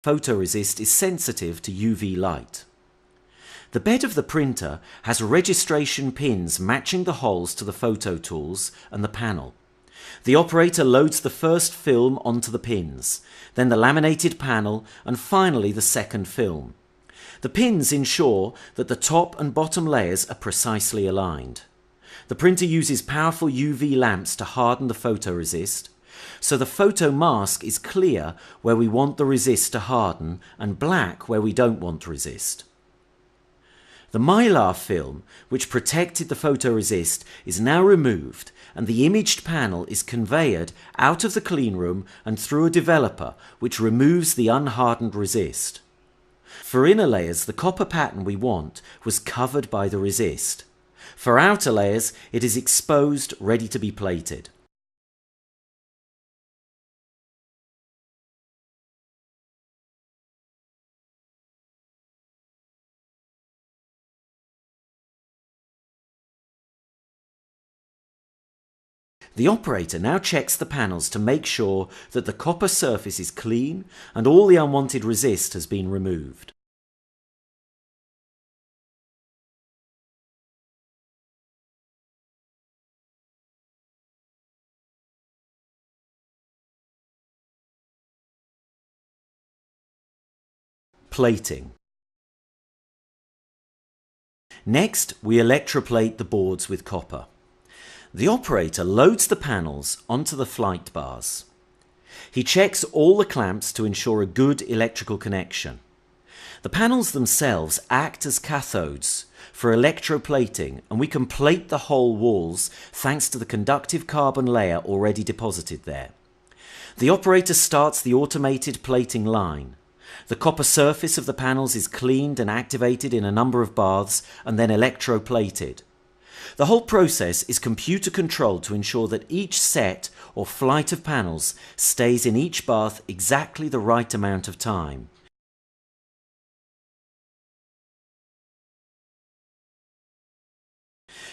photoresist is sensitive to UV light. The bed of the printer has registration pins matching the holes to the photo tools and the panel. The operator loads the first film onto the pins, then the laminated panel, and finally the second film. The pins ensure that the top and bottom layers are precisely aligned. The printer uses powerful UV lamps to harden the photoresist, so the photo mask is clear where we want the resist to harden and black where we don't want resist. The mylar film, which protected the photoresist, is now removed and the imaged panel is conveyed out of the cleanroom and through a developer which removes the unhardened resist. For inner layers, the copper pattern we want was covered by the resist. For outer layers, it is exposed, ready to be plated. The operator now checks the panels to make sure that the copper surface is clean and all the unwanted resist has been removed. Plating. Next, we electroplate the boards with copper. The operator loads the panels onto the flight bars. He checks all the clamps to ensure a good electrical connection. The panels themselves act as cathodes for electroplating, and we can plate the whole walls thanks to the conductive carbon layer already deposited there. The operator starts the automated plating line. The copper surface of the panels is cleaned and activated in a number of baths and then electroplated. The whole process is computer controlled to ensure that each set or flight of panels stays in each bath exactly the right amount of time.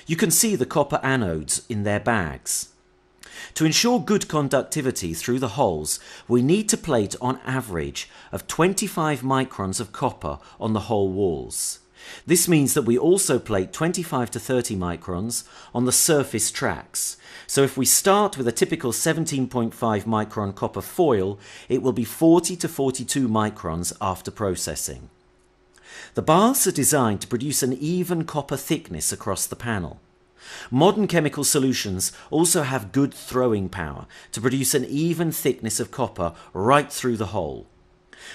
You can see the copper anodes in their bags. To ensure good conductivity through the holes, we need to plate on average of 25 microns of copper on the whole walls. This means that we also plate 25 to 30 microns on the surface tracks. So if we start with a typical 17.5 micron copper foil, it will be 40 to 42 microns after processing. The baths are designed to produce an even copper thickness across the panel. Modern chemical solutions also have good throwing power to produce an even thickness of copper right through the hole.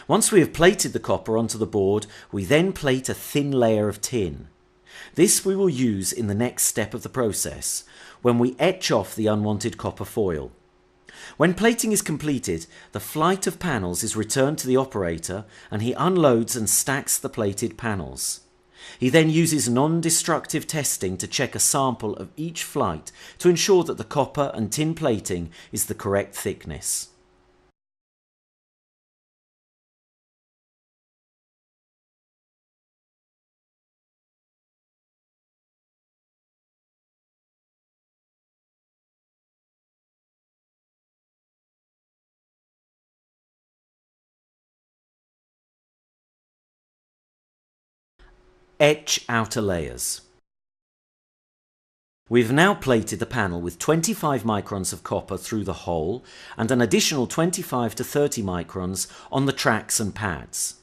Once we have plated the copper onto the board, we then plate a thin layer of tin. This we will use in the next step of the process, when we etch off the unwanted copper foil. When plating is completed, the flight of panels is returned to the operator and he unloads and stacks the plated panels. He then uses non-destructive testing to check a sample of each flight to ensure that the copper and tin plating is the correct thickness. Etch outer layers. We've now plated the panel with 25 microns of copper through the hole and an additional 25 to 30 microns on the tracks and pads.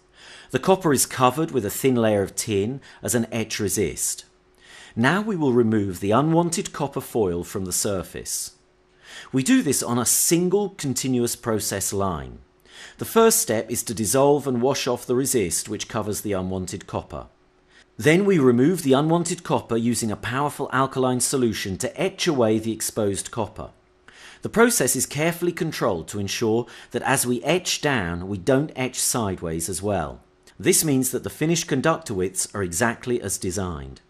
The copper is covered with a thin layer of tin as an etch resist. Now we will remove the unwanted copper foil from the surface. We do this on a single continuous process line. The first step is to dissolve and wash off the resist which covers the unwanted copper. Then we remove the unwanted copper using a powerful alkaline solution to etch away the exposed copper. The process is carefully controlled to ensure that as we etch down, we don't etch sideways as well. This means that the finished conductor widths are exactly as designed.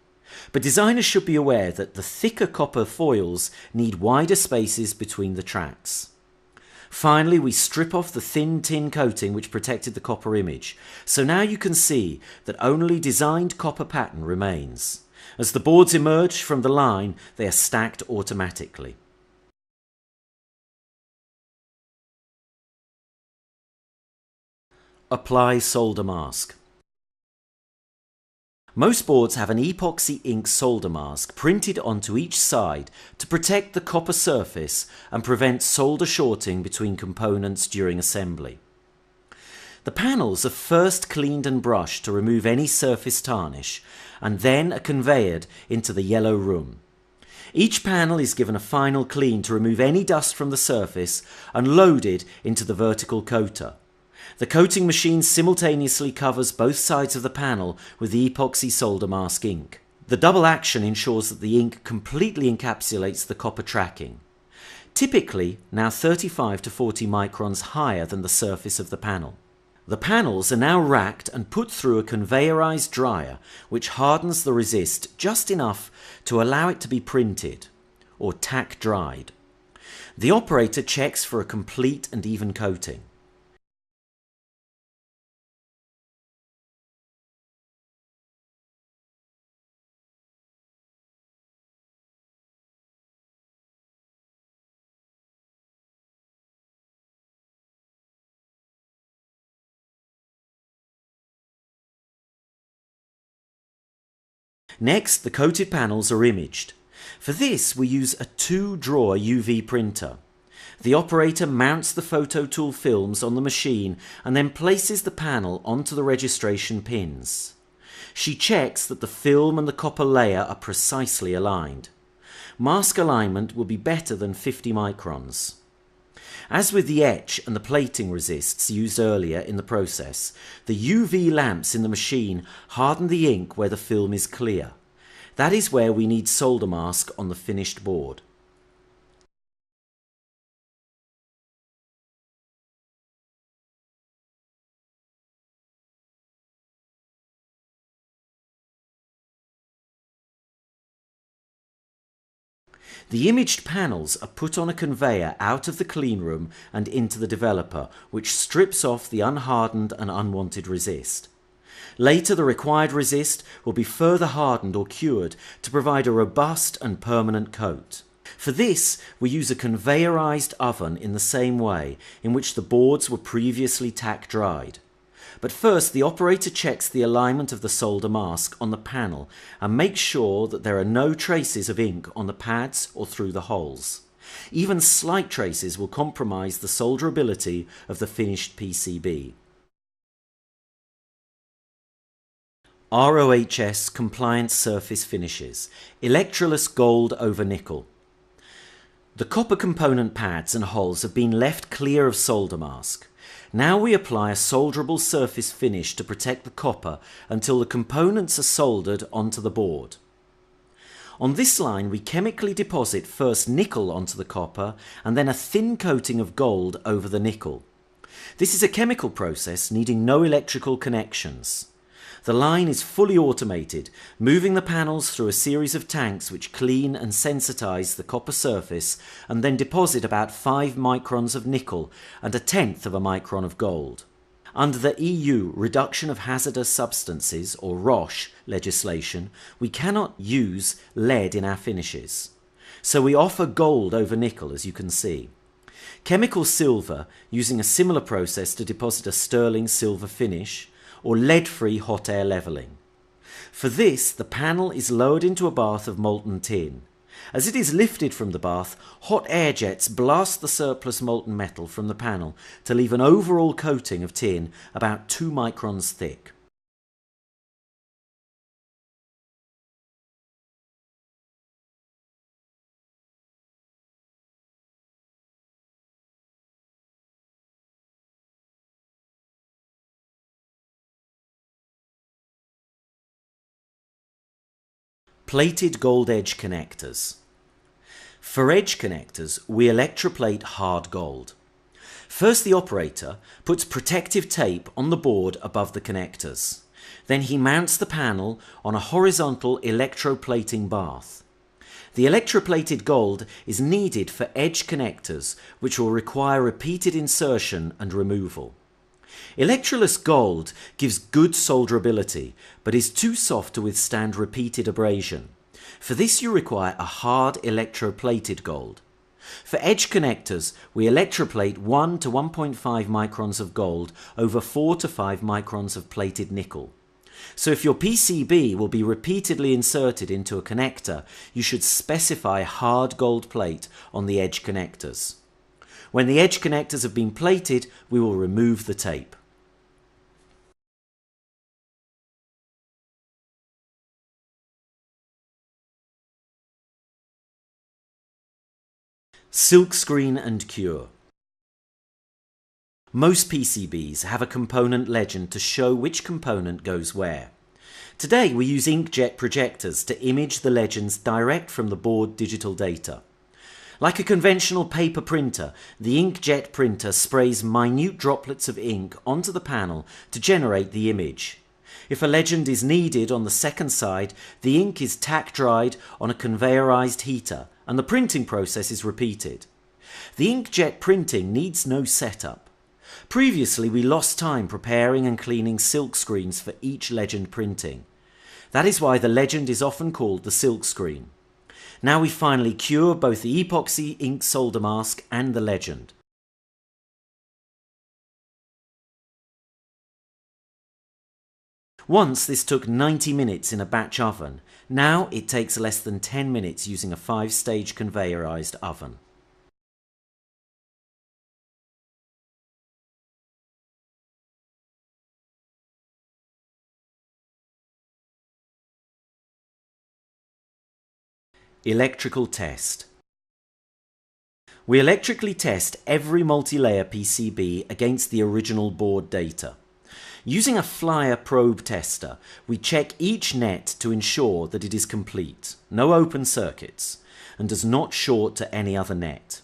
But designers should be aware that the thicker copper foils need wider spaces between the tracks. Finally, we strip off the thin tin coating which protected the copper image. So now you can see that only designed copper pattern remains. As the boards emerge from the line, they are stacked automatically. Apply solder mask. Most boards have an epoxy ink solder mask printed onto each side to protect the copper surface and prevent solder shorting between components during assembly. The panels are first cleaned and brushed to remove any surface tarnish, and then are conveyed into the yellow room. Each panel is given a final clean to remove any dust from the surface and loaded into the vertical coater. The coating machine simultaneously covers both sides of the panel with the epoxy solder mask ink. The double action ensures that the ink completely encapsulates the copper tracking. Typically now 35 to 40 microns higher than the surface of the panel. The panels are now racked and put through a conveyorized dryer which hardens the resist just enough to allow it to be printed, or tack dried. The operator checks for a complete and even coating. Next, the coated panels are imaged. For this, we use a 2-drawer UV printer. The operator mounts the photo tool films on the machine and then places the panel onto the registration pins. She checks that the film and the copper layer are precisely aligned. Mask alignment will be better than 50 microns. As with the etch and the plating resists used earlier in the process, the UV lamps in the machine harden the ink where the film is clear. That is where we need solder mask on the finished board. The imaged panels are put on a conveyor out of the clean room and into the developer, which strips off the unhardened and unwanted resist. Later, the required resist will be further hardened or cured to provide a robust and permanent coat. For this, we use a conveyorized oven in the same way in which the boards were previously tack dried. But first, the operator checks the alignment of the solder mask on the panel and makes sure that there are no traces of ink on the pads or through the holes. Even slight traces will compromise the solderability of the finished PCB. RoHS compliant surface finishes, electroless gold over nickel. The copper component pads and holes have been left clear of solder mask. Now we apply a solderable surface finish to protect the copper until the components are soldered onto the board. On this line, we chemically deposit first nickel onto the copper and then a thin coating of gold over the nickel. This is a chemical process needing no electrical connections. The line is fully automated, moving the panels through a series of tanks which clean and sensitize the copper surface and then deposit about 5 microns of nickel and 1/10 of a micron of gold. Under the EU Reduction of Hazardous Substances, or ROSH, legislation, we cannot use lead in our finishes. So we offer gold over nickel, as you can see. Chemical silver, using a similar process to deposit a sterling silver finish, or lead-free hot air leveling. For this, the panel is lowered into a bath of molten tin. As it is lifted from the bath, hot air jets blast the surplus molten metal from the panel to leave an overall coating of tin about 2 microns thick. Plated gold edge connectors. For edge connectors, we electroplate hard gold. First, the operator puts protective tape on the board above the connectors. Then he mounts the panel on a horizontal electroplating bath. The electroplated gold is needed for edge connectors, which will require repeated insertion and removal. Electroless gold gives good solderability, but is too soft to withstand repeated abrasion. For this you require a hard electroplated gold. For edge connectors, we electroplate 1 to 1.5 microns of gold over 4 to 5 microns of plated nickel. So if your PCB will be repeatedly inserted into a connector, you should specify hard gold plate on the edge connectors. When the edge connectors have been plated, we will remove the tape. Silkscreen and cure. Most PCBs have a component legend to show which component goes where. Today we use inkjet projectors to image the legends direct from the board digital data. Like a conventional paper printer, the inkjet printer sprays minute droplets of ink onto the panel to generate the image. If a legend is needed on the second side, the ink is tack dried on a conveyorized heater and the printing process is repeated. The inkjet printing needs no setup. Previously we lost time preparing and cleaning silk screens for each legend printing. That is why the legend is often called the silk screen. Now we finally cure both the epoxy ink solder mask and the legend. Once this took 90 minutes in a batch oven. Now it takes less than 10 minutes using a 5-stage conveyorized oven. Electrical test. We electrically test every multi-layer PCB against the original board data. Using a flyer probe tester, we check each net to ensure that it is complete, no open circuits, and does not short to any other net.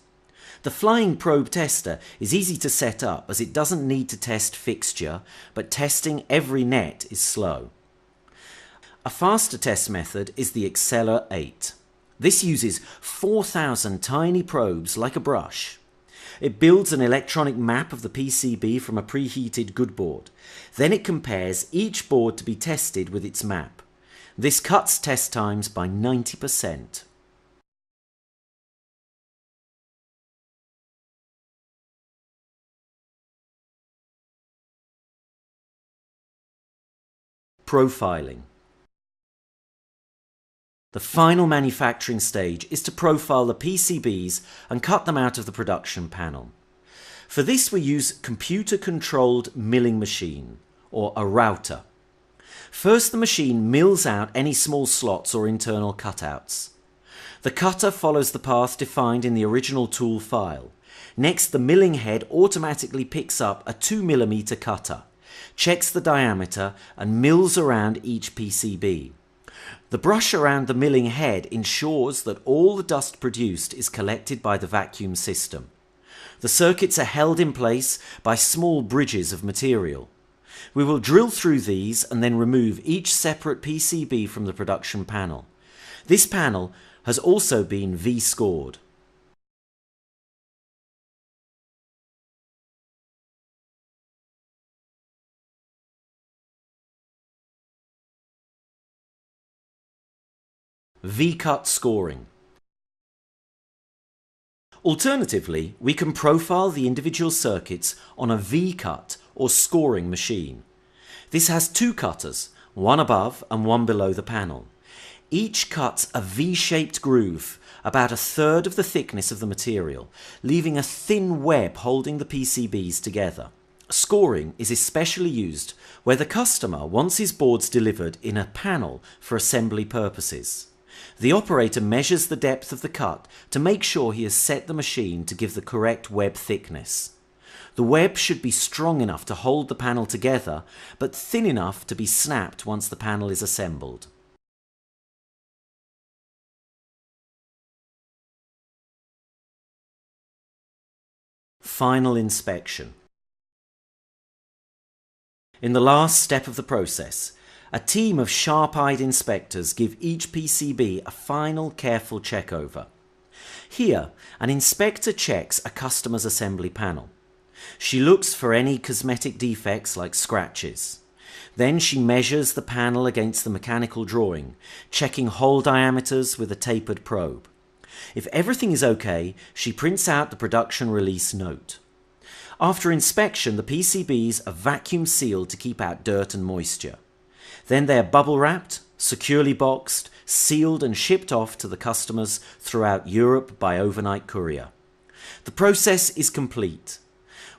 The flying probe tester is easy to set up as it doesn't need to test fixture, but testing every net is slow. A faster test method is the Acceler 8. This uses 4,000 tiny probes like a brush. It builds an electronic map of the PCB from a preheated good board. Then it compares each board to be tested with its map. This cuts test times by 90%. Profiling. The final manufacturing stage is to profile the PCBs and cut them out of the production panel. For this we use computer-controlled milling machine, or a router. First the machine mills out any small slots or internal cutouts. The cutter follows the path defined in the original tool file. Next the milling head automatically picks up a 2mm cutter, checks the diameter and mills around each PCB. The brush around the milling head ensures that all the dust produced is collected by the vacuum system. The circuits are held in place by small bridges of material. We will drill through these and then remove each separate PCB from the production panel. This panel has also been V-scored. V-cut scoring. Alternatively, we can profile the individual circuits on a V-cut or scoring machine. This has two cutters, one above and one below the panel. Each cuts a V-shaped groove about a third of the thickness of the material, leaving a thin web holding the PCBs together. Scoring is especially used where the customer wants his boards delivered in a panel for assembly purposes. The operator measures the depth of the cut to make sure he has set the machine to give the correct web thickness. The web should be strong enough to hold the panel together, but thin enough to be snapped once the panel is assembled. Final inspection. In the last step of the process, a team of sharp-eyed inspectors give each PCB a final careful check-over. Here, an inspector checks a customer's assembly panel. She looks for any cosmetic defects like scratches. Then she measures the panel against the mechanical drawing, checking hole diameters with a tapered probe. If everything is okay, she prints out the production release note. After inspection, the PCBs are vacuum sealed to keep out dirt and moisture. Then they are bubble wrapped, securely boxed, sealed and shipped off to the customers throughout Europe by overnight courier. The process is complete.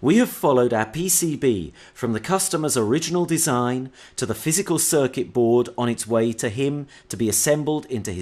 We have followed our PCB from the customer's original design to the physical circuit board on its way to him to be assembled into his